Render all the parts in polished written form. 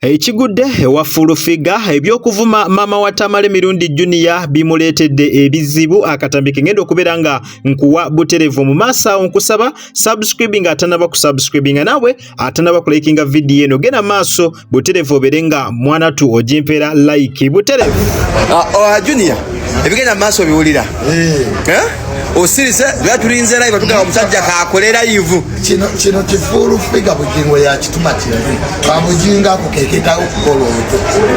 Ekigudde ewa Fulufiga ebyokuvuma mama wa Tamale Mirundi Junior bimuletedde ebizibu akatambi kengendo okubeera nga nkuwa buterevu mu maaso nkusaba subscribing atanaba ku subscribing nawe atanaba ku likinga video eno gena maaso buterevu oberenga mwana tu ojimpera like buterevu Junior ebigenda maaso biwulira osirise byatulinze live batuga omusajja kaakolera yivu kino Fulufiga bugingo ya kituma kiri bamujinga kukeketa okukolo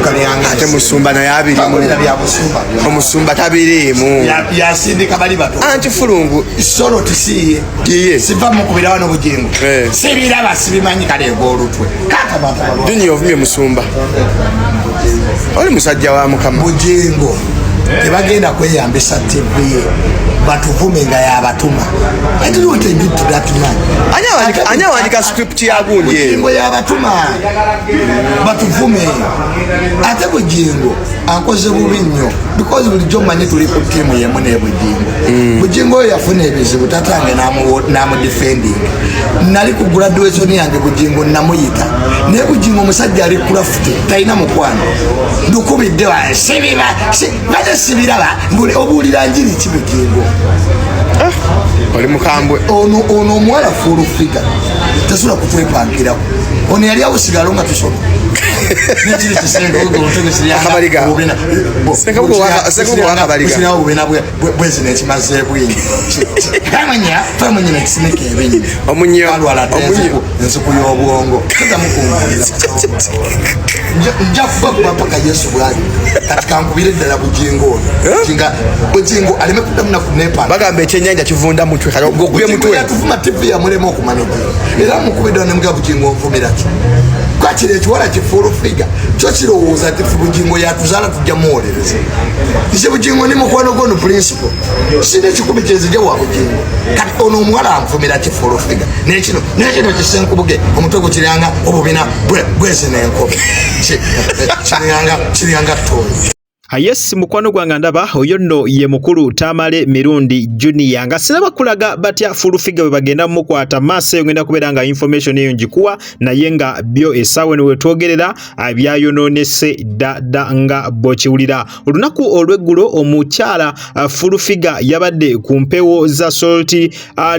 kaliyanga ate musumba na yabiri bya musumba omusumba tabirimu ya sindika bali bato anti fulungu solo tisiye siva mukubira wano bugingo sibira basibimanyi kale golutwe kaka bata Junior ovumye musumba oli musajja wa mukama bugingo tebagenda kweyambisa TV batuvumenga yabatuma I don't want to do that man anya wandika script ya gundi bugingo yabatuma batuvume ate bugingo akoze bubi nnyo because bulijjo manye tuli ku team yemu ne bugingo bugingo yafuna ebizibu tatange namu defending nali ku graduation yange bugingo namuyita ne bugingo musajja ali craft taina mukwano ndukubidde wa sibiba bade sibiraba ngule obulira njiri kibugingo oli mukambwe ono mwala Fulufiga tasula kutwepankira ono yali awusigalo nga tusoma n'ekiri kisenga akabaliga senga ubena bwezi n'ekimaze bwingi famanya n'ekisineke ebenyi alwala ensuku y'obwongo tamukumbulira nja kuba paka Yesu bwali kati kankubire ddala bugingo bugingo aleme kuddamu nakunepa bagamba ekyennyanja kivunda mutwe kale ogugwe mutwe yatuvuma TV yamulema okumanage era mukubidde nemga bugingo nvumira ki kwakire ekiwala Fulufiga kyo kirowooza ati bugingo yatuzaala tujja muwolereza ise bugingo ni mukwano gono principle sine ekikumi kyezija wa bugingo kati ono omuwala anvumira ki Fulufiga nekino kisenkubuge omutwe gukiranga obubina bwezi n'enkobe kiranga toyi Yes mukwano gwanga ndaba oyo nno ye mukulu Tamale Mirundi Junior nga sinaba kulaga batya Fulufiga bagenda mukwata maaso ngenda kubeera nga information eyo njikuwa naye nga byo esawe ne wetwogerera abyayononese dda nga bokiwulira olunaku olweggulo omukyala Fulufiga yabadde ku mpewo za Salty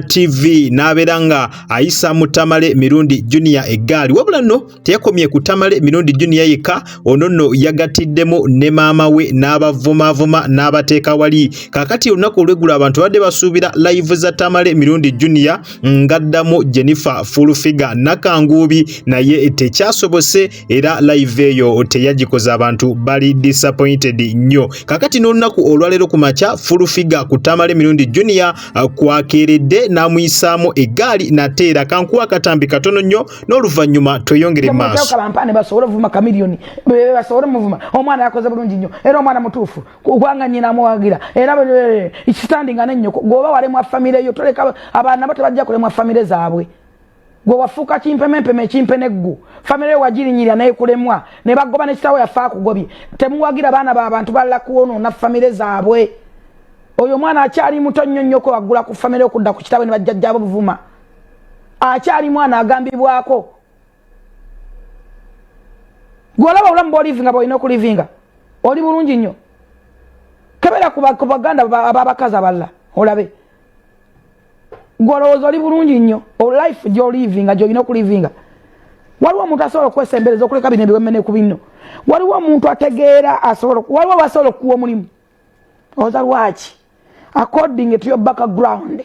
TV n'abeera nga ayisa mu Tamale Mirundi Junior eggaali wabula nno teyakomye ku Tamale Mirundi Junior yekka ono nno yagatiddemu ne maama we n'abavuma n'abateeka wali kakati olunaku olweggulo abantu badde basuubira live za Tamale Mirundi Junior ngaddamu Jennifer Fulufiga nakanguubi naye tekyasobose era live eyo teyagikoza abantu bali disappointed nnyo kakati n'olunaku olwaleero ku makya Fulufiga ku Tamale Mirundi Junior kwakeeredde n'amuyisaamu eggaali nateera kankuwa akatambi katono nnyo n'oluvannyuma tweyongere maaso basobole ovuma kamiliyoni basobole muvuma omwana yakoze bulungi nnyo era omwana mutuufu kubanga nyina amuwagira era ekitandinga n'ennyo gwoba walemwa famire yo toleka abaana bato bajja kulemwa famire zaabwe gwe wafuuka kimpemempeme ekimpeneggu famire wagirinyirira naye kulemwa ne bagoba n'ekitawo yafe akugobye temuwagira baana b'abantu balala kuwonoona famire zaabwe oyo mwana akyali muto nnyo nnyoko waggula ku famire okudda ku kitawe ne bajjajjaabo buvuma akyali mwana agambibwako gwolaba obulamu bw'olivinga bw'olina okulivinga oli bulungi nnyo kebera ku baganda ababakazi abalala olabe gwolowooza oli bulungi nnyo life gy'olivinga gy'olina okulivinga waliwo omuntu asobola okwesembereza okuleka bino ebiwemmene ku bino waliwo omuntu ategeera waliwo basobola okuwa omulimu oza lwaki according to your background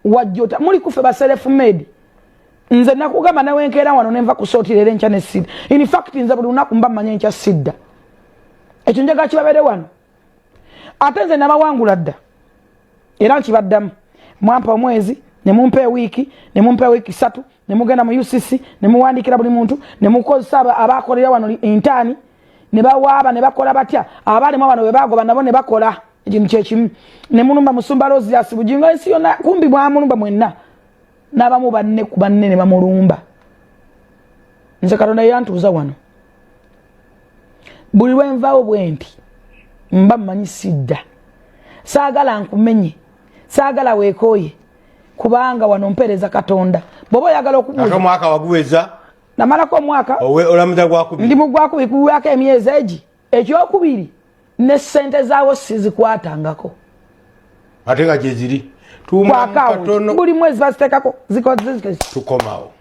wajjota muli kufe ba self made nze nakugamba newenkeera wano nenva kusootira era enkya ne sidda in fact nze buli lunaku mba mmanya enkya sidda ekyo njaga kibabeere wano ate nze nabawangula dda era nkibaddamu mwampa omwezi ne mumpa ewiiki ne mumpa ewiiki 3 ne mugenda mu UCC ne muwandiikira buli muntu ne mukozesa abakolera wano intaani ne bawaaba ne bakola batya abalimu wano bwe bagoba nabo ne bakola ekintu kyekimu ne mulumba musumba Rosias bugingo ensi yonna kumbi mwamulumba mwenna n'abamu banne ku banne ne bamulumba nze Katonda yantuuza wano buli lwenvaawo bwenti mba mmanyi sidda saagala nkumenye saagala weekooye kubanga wano mpeereza Katonda bw'oba oyagala okubuuza mwaka waguweza namalako omwaka olamuza gwakubiri ndi mu gwakubiri kuwako emyezi egi ekyokubiri ne ssente zaawo sizikwatangako ate nga gyeziri twakawunti buli mwezi baziteekako tukomawo.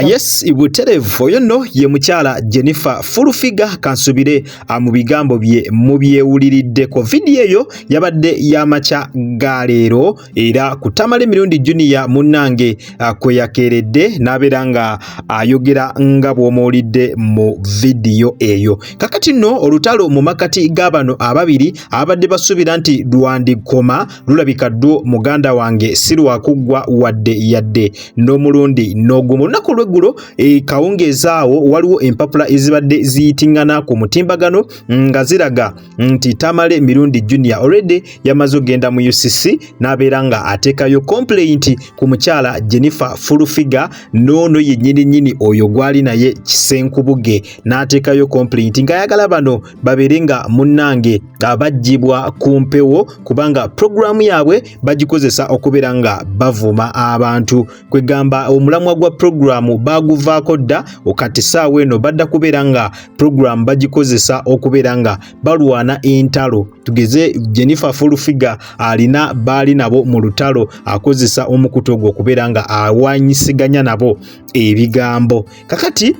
Yes, ibuterevu oyo nno ye mukyala Jennifer Furufiga kansubire mu bigambo bye mu byewuliriddeko. Vidiyo eyo yabadde y'amakya ga leero era ku Tamale Mirundi Junior munnange kwe yakeeredde n'abeera nga ayogera nga bw'omuwulidde mu vidiyo eyo. Kakati nno olutalo mu makati g'abano ababiri abadde basuubira nti lwandikoma lulabika ddwo muganda wange si lwakuggwa wadde yadde n'omulundi n'ogumu. Lunaku lweggulo kawungeezaawo waliwo empapula ezibadde ziyitingana ku mutimbagano nga ziraga nti Tamale Mirundi Junior already yamaze ogenda mu UCC n'abeera nga ateekayo complaint ku mukyala Jennifer Furufiga n'ono yennyini oyo gwali naye Kisenkubuge n'ateekayo complaint nga ayagala bano babeere nga munnange abaggyibwa ku mpewo kubanga programu yaabwe bagikozesa okubeera nga bavuma abantu kwegamba omulamwa gwa programu baguvaako dda okati saawa eno badda kubeera nga programu bagikozesa okubeera nga balwana entalo tugeze Jennifer Furufiga alina baali nabo mu lutalo akozesa omukutu ogwo okubeera nga awanyisiganya nabo ebigambo kakati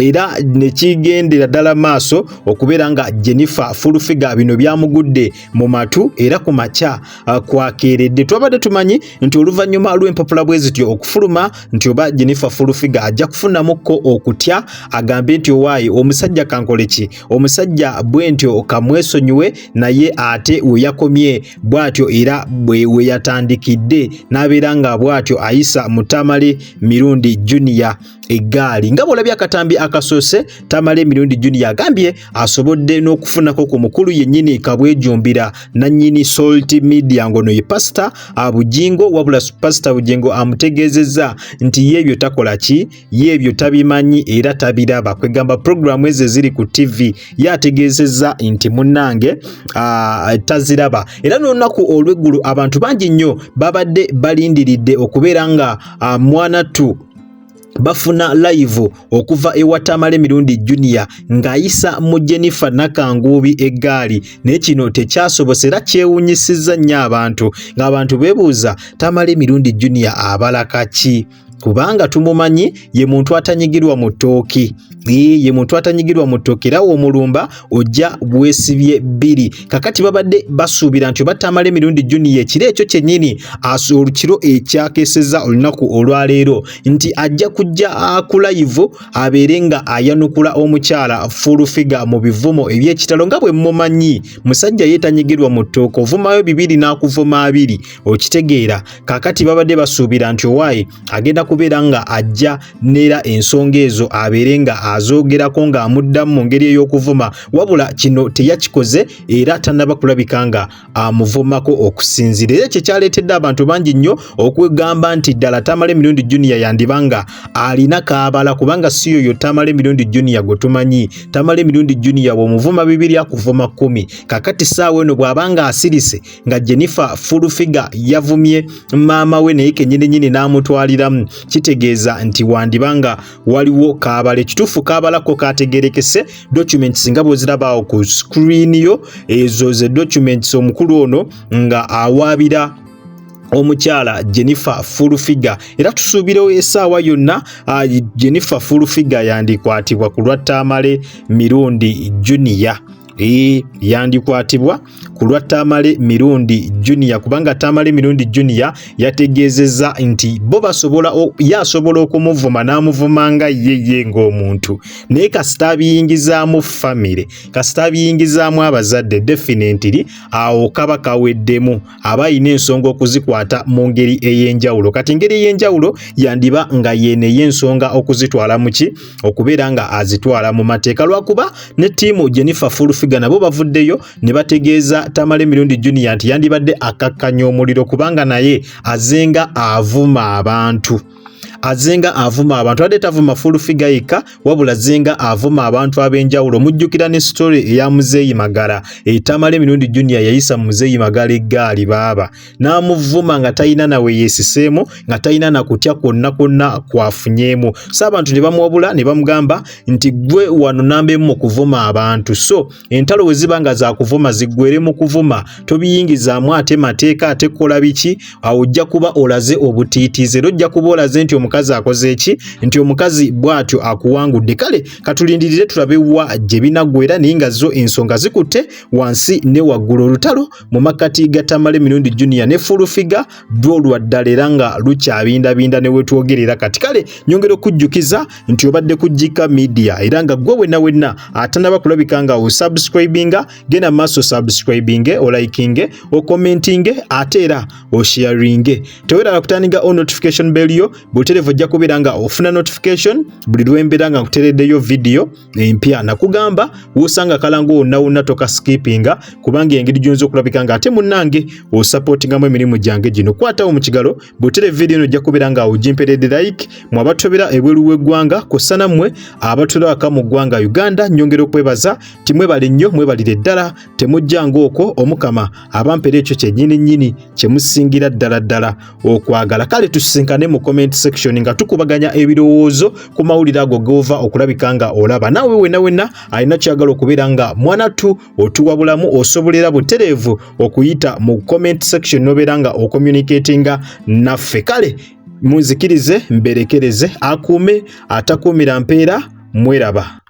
era nekigendera ddala maaso okubeera nga Jennifer Furufiga bino byamugudde mu matu era ku makya kwakeeredde. Twabadde tumanyi nti oluvannyuma lw'empapula bwe zityo okufuluma nti oba Jennifer Furufiga ajja kufunamukko okutya agambe nti owaayi omusajja kankole ki omusajja bwe ntyo kamwesonyiwe naye ate weyakomye bw'atyo era bwe yatandikidde n'abeera nga bw'atyo ayisa mu Tamale Mirundi Junior egaali nga bw'olabye akatambi akasoose Tamale Mirundi Junior agambye asobodde n'okufunako ku mukulu yennyini Kabwejumbira nannyini Salt Media ngono ye Pastor Bugingo wabula Pastor Bugingo amutegeezezza nti yeebyo takola ki yeebyo tabimanyi era tabiraba kwegamba programu ezo ziri ku TV yategeezezza nti munnange taziraba era n'olunaku olw'eggulu abantu bangi nnyo babadde balindiridde okubeera nga mwanatu bafuna live okuva ewa Tamale Mirundi Junior ng'ayisa mu Jennifer Nakangubi egaali naye kino tekyasobosera kyewunyisizza nnyo abantu ng'abantu beebuuza Tamale Mirundi Junior abalaka ki kubanga tumumanyi ye muntu atanyigirwa mu ttooki ye muntu atanyigirwa mu ttooki era omulumba ojja bwesibye bbiri kakati babadde basuubira nti oba Tamale Mirundi Junior ekiro ekyo kyennyini olukiro ekyakeesezza olunaku olwaleero nti ajja kujja ku live abeere nga ayanukula omukyala Furufiga mu bivumo eby'ekitalo nga bwe mumanyi musajja yeetanyigirwa mu ttooki ovumayo bibiri n'akuvuma abiri okitegeera kakati babadde basuubira nti owaayi agenda kubeera nga ajja neera ensonga ezo abeere nga azoogerako ng'amuddamu mu ngeri ey'okuvuma wabula kino teyakikoze era tannaba kulabika nga amuvumako okusinzira era kyekyaleetedde abantu bangi nnyo okwegamba nti ddala Tamale Mirundi Junior yandibanga alina kaabala kubanga si yoyo Tamale Mirundi Junior gwe tumanyi Tamale Mirundi Junior bw'omuvuma bibiri akuvuma 10 kakati saawa eno bw'abanga asirise nga Jennifer Furufiga yavumye maama we naye kennyini n'amutwaliramu kitegeeza nti wandibanga waliwo kaabala ekituufu kaabalako kategerekese documents nga bw'ozirabaawo ku screen yo ezo ze documents omukulu ono nga awaabira omukyala Jennifer Furufiga era tusuubirewo essaawa yonna Jennifer Furufiga yandikwatibwa ku lwa Tamale Mirundi Junior yandikwatibwa ku lwa Tamale Mirundi Junior kubanga Tamale Mirundi Junior yategeezezza nti bo yasobola okumuvuma n'amuvumanga ye ng'omuntu naye kasita abiyingizaamu famire kasita abiyingizaamu abazadde definitely awo kaba kaweddemu aba ayina ensonga okuzikwata mu ngeri ey'enjawulo kati engeri ey'enjawulo yandiba nga yeene y'ensonga okuzitwala mu ki okubeera nga azitwala mu mateeka lwakuba ne ttiimu Jennifer Furufiga nabo bavuddeyo ne bategeeza Tamale Mirundi Junior nti yandibadde akakkanya omuliro kubanga naye azenga avuma abantu azenga avuma abantu ade tavuma full figure yeka wabula zenga avuma abantu abenjawulo. Mujjukira ne story eya Muzeeyi Magala Tamale Mirundi Junior yayisa Muzeeyi Magala eggaali baba n'amuvuma nga talina nawe yeesiseemu nga talina na kutya kwonna kwafunyeemu. So abantu ne bamuwabula ne bamugamba nti gwe wano nambemu mu kuvuma abantu, so entalo we ziba nga za kuvuma ziggwere mu kuvuma tobiyingizaamu ate mateeka ate kola biki, awo ojja kuba olaze obutiitiize, ojja kuba olaze nti omukazi akoze eki, nti omukazi bw'atyo akuwangudde. Kale katulindirire tulabe wa gye binaggwera naye nga zo ensonga zikutte wansi ne waggulu. Olutalo mu makkati ga Tamale Mirundi Junior ne full figure lwo lwaddala era nga lukyabindabinda ne wetwogerera kati. Kale nyongera okujjukiza nti obadde ku Jika Media era nga gwe wenna atanaba kulabika nga osubscribinga, genda maaso subscribinge, olikinge, okommentinge ate era osharinge. Tewera kutandika on notification bell yo buterevu ojja kubeera nga ofuna notification buli lwembeera nga nkutereddeyo video empya. Nakugamba wosanga kalango wonna toka skippinga kubanga engeri gyonza okulabika nga ate munnange osupportingamu emirimu gyange gino. Kwatawo mu kigalo butere video eno ojja kubeera nga ogimperedde like mu abatobera ebweru w'eggwanga kossa nammwe abatulabaka mu ggwanga Uganda. Nyongera okwebaza timwebale nnyo, mwebalire ddala, temujjanga okwo omukama abampera ekyo kyennyini kye musingira ddala okwagala. Kale tusisinkane mu comment section nga tukubaganya ebirowoozo ku mawulire ago gova okulabika nga olaba. Naawe wenna alina kyagala okubeera nga mwanatu otuwabulamu osobolera butereevu okuyita mu comment section nobeera nga ocommunicatinga naffe. Kale munzikirize mberekereze akuume atakuumira mpeera. Mweraba.